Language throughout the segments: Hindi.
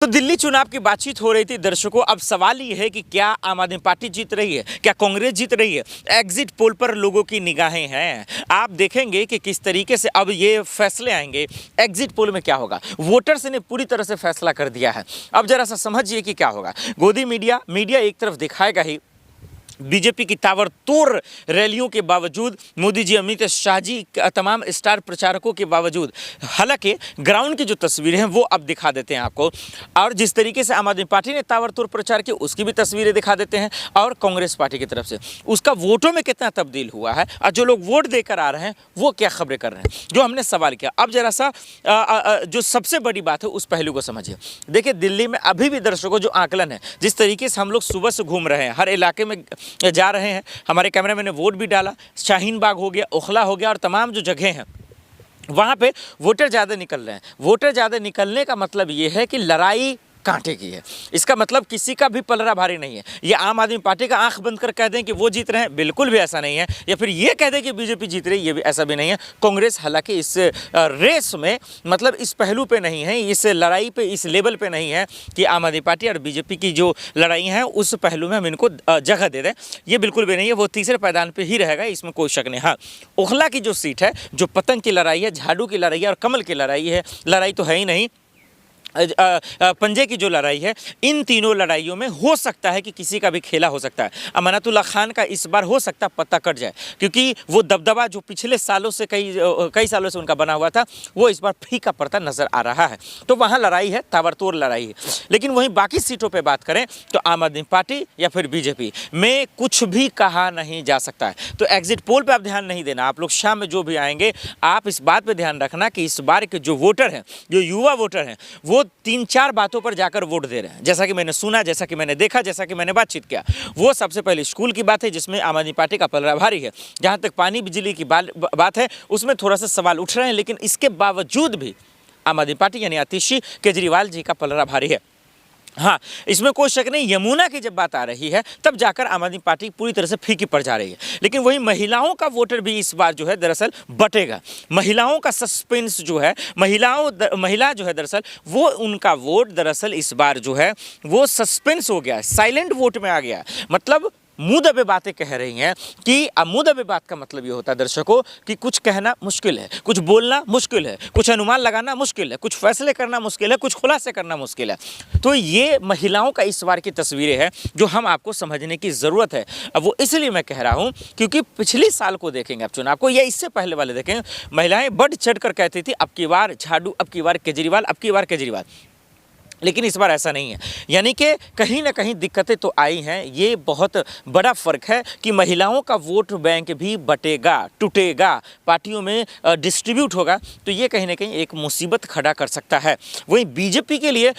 दिल्ली चुनाव की बातचीत हो रही थी दर्शकों। अब सवाल ये है कि क्या आम आदमी पार्टी जीत रही है, क्या कांग्रेस जीत रही है। एग्जिट पोल पर लोगों की निगाहें हैं। आप देखेंगे कि किस तरीके से अब ये फैसले आएंगे। एग्जिट पोल में क्या होगा, वोटर्स ने पूरी तरह से फैसला कर दिया है। अब जरा सा समझिए कि क्या होगा। गोदी मीडिया एक तरफ दिखाएगा ही बीजेपी की ताबड़तोड़ रैलियों के बावजूद, मोदी जी, अमित शाह जी, तमाम स्टार प्रचारकों के बावजूद। हालांकि ग्राउंड की जो तस्वीरें हैं वो अब दिखा देते हैं आपको, और जिस तरीके से आम आदमी पार्टी ने ताबड़तोड़ प्रचार किया उसकी भी तस्वीरें दिखा देते हैं, और कांग्रेस पार्टी की तरफ से उसका वोटों में कितना तब्दील हुआ है, और जो लोग वोट देकर आ रहे हैं वो क्या खबरें कर रहे हैं, जो हमने सवाल किया। अब जरा सा जो सबसे बड़ी बात है उस पहलू को समझिए। देखिए, दिल्ली में अभी भी दर्शकों जो आकलन है, जिस तरीके से हम लोग सुबह से घूम रहे हैं, हर इलाके में जा रहे हैं, हमारे कैमरामैन ने वोट भी डाला, शाहीन बाग हो गया, ओखला हो गया, और तमाम जो जगह हैं वहाँ पे वोटर ज़्यादा निकल रहे हैं। वोटर ज़्यादा निकलने का मतलब ये है कि लड़ाई कांटे की है। इसका मतलब किसी का भी पलड़ा भारी नहीं है। ये आम आदमी पार्टी का आंख बंद कर कह दें कि वो जीत रहे हैं, बिल्कुल भी ऐसा नहीं है। या फिर ये कह दें कि बीजेपी जीत रही है, ये भी ऐसा भी नहीं है। कांग्रेस हालांकि इस रेस में, मतलब इस पहलू पे नहीं है, इस लड़ाई पे, इस लेवल पे नहीं है कि आम आदमी पार्टी और बीजेपी की जो लड़ाई है उस पहलू में हम इनको जगह दे दें, ये बिल्कुल भी नहीं है। वो तीसरे पायदान पर ही रहेगा, इसमें कोई शक नहीं। हाँ, ओखला की जो सीट है, जो पतंग की लड़ाई है, झाड़ू की लड़ाई है और कमल की लड़ाई है, लड़ाई तो है ही नहीं, पंजे की जो लड़ाई है, इन तीनों लड़ाइयों में हो सकता है कि किसी का भी खेला हो सकता है। अमानतुल्लाह खान का इस बार हो सकता पत्ता कट जाए, क्योंकि वो दबदबा जो पिछले सालों से कई सालों से उनका बना हुआ था, वो इस बार फीका पड़ता नजर आ रहा है। तो वहाँ लड़ाई है, ताबड़तोड़ लड़ाई है। लेकिन वहीं बाकी सीटों पर बात करें तो आम आदमी पार्टी या फिर बीजेपी में कुछ भी कहा नहीं जा सकता है। तो एग्जिट पोल पर आप ध्यान नहीं देना। आप लोग शाम में जो भी आएंगे, आप इस बात पर ध्यान रखना कि इस बार के जो वोटर हैं, जो युवा वोटर हैं, वो 3-4 बातों पर जाकर वोट दे रहे हैं। जैसा कि मैंने सुना, जैसा कि मैंने देखा, जैसा कि मैंने बातचीत किया। वो सबसे पहले स्कूल की बात है, जिसमें आम आदमी पार्टी का पलड़ा भारी है। जहां तक पानी बिजली की बात है, उसमें थोड़ा सा सवाल उठ रहे हैं, लेकिन इसके बावजूद भी आम आदमी पार्टी यानी आतिशी केजरीवाल जी का पलड़ा भारी है। हाँ, इसमें कोई शक नहीं। यमुना की जब बात आ रही है तब जाकर आम आदमी पार्टी पूरी तरह से फीकी पड़ जा रही है। लेकिन वही महिलाओं का वोटर भी इस बार जो है दरअसल बटेगा। महिलाओं का सस्पेंस जो है, महिला जो है दरअसल, वो उनका वोट दरअसल इस बार जो है वो सस्पेंस हो गया है, साइलेंट वोट में आ गया है। मतलब मुंह दबे बातें कह रही हैं कि मुंह दबे बात का मतलब ये होता है दर्शकों कि कुछ कहना मुश्किल है, कुछ बोलना मुश्किल है, कुछ अनुमान लगाना मुश्किल है, कुछ फैसले करना मुश्किल है, कुछ खुलासे करना मुश्किल है। तो ये महिलाओं का इस बार की तस्वीरें हैं जो हम आपको समझने की ज़रूरत है। अब वो इसलिए मैं कह रहा हूँ क्योंकि पिछले साल को देखेंगे आप, चुनाव को, या इससे पहले वाले देखेंगे, महिलाएं बढ़ चढ़ कर कहती थी अब की बार झाड़ू, अब की बार केजरीवाल, अब की बार केजरीवाल। लेकिन इस बार ऐसा नहीं है। यानी कि कहीं ना कहीं दिक्कतें तो आई हैं। ये बहुत बड़ा फ़र्क है कि महिलाओं का वोट बैंक भी बटेगा, टूटेगा, पार्टियों में डिस्ट्रीब्यूट होगा। तो ये कहीं ना कहीं एक मुसीबत खड़ा कर सकता है। वहीं बीजेपी के लिए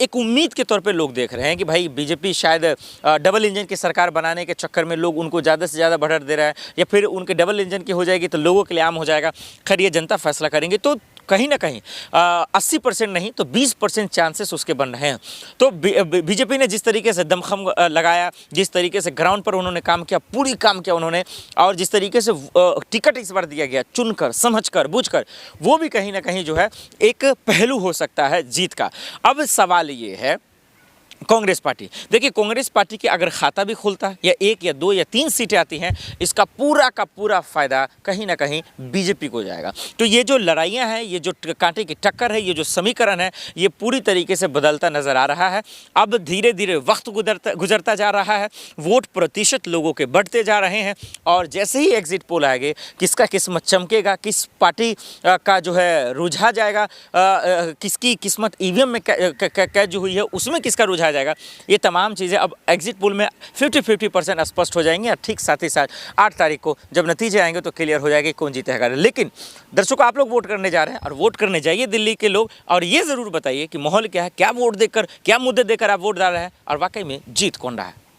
एक उम्मीद के तौर पे लोग देख रहे हैं कि भाई बीजेपी शायद डबल इंजन की सरकार बनाने के चक्कर में लोग उनको ज़्यादा से ज़्यादा बढ़त दे रहा है, या फिर उनके डबल इंजन की हो जाएगी तो लोगों के लिए आम हो जाएगा। खैर, ये जनता फैसला करेंगे। तो कहीं ना कहीं 80% नहीं तो 20% चांसेस उसके बन रहे हैं। तो बीजेपी ने जिस तरीके से दमखम लगाया, जिस तरीके से ग्राउंड पर उन्होंने काम किया, पूरी काम किया उन्होंने, और जिस तरीके से टिकट इस बार दिया गया चुनकर, समझकर, बूझकर, वो भी कहीं ना कहीं जो है एक पहलू हो सकता है जीत का। अब सवाल ये है, कांग्रेस पार्टी, देखिए कांग्रेस पार्टी के अगर खाता भी खुलता है, या 1 या 2 या 3 सीटें आती हैं, इसका पूरा का पूरा फ़ायदा कहीं ना कहीं बीजेपी को जाएगा। तो ये जो लड़ाइयाँ हैं, ये जो कांटे की टक्कर है, ये जो समीकरण है, ये पूरी तरीके से बदलता नज़र आ रहा है। अब धीरे धीरे वक्त गुजरता जा रहा है, वोट प्रतिशत लोगों के बढ़ते जा रहे हैं, और जैसे ही एग्जिट पोल आएंगे, किसका किस्मत चमकेगा, किस पार्टी का जो है रुझा जाएगा, किसकी किस्मत ईवीएम में कैद हुई है उसमें किसका रुझा जाएगा, ये तमाम चीज़ें अब एग्जिट पोल में 50-50% स्पष्ट हो जाएंगी। और ठीक साथ ही साथ 8 तारीख को जब नतीजे आएंगे तो क्लियर हो जाएगा कौन जीतेगा। लेकिन दर्शकों, आप लोग वोट करने जा रहे हैं, और वोट करने जाइए दिल्ली के लोग, और ये ज़रूर बताइए कि माहौल क्या है, क्या वोट देकर, क्या मुद्दे देकर आप वोट डाल रहे हैं, और वाकई में जीत कौन रहा है।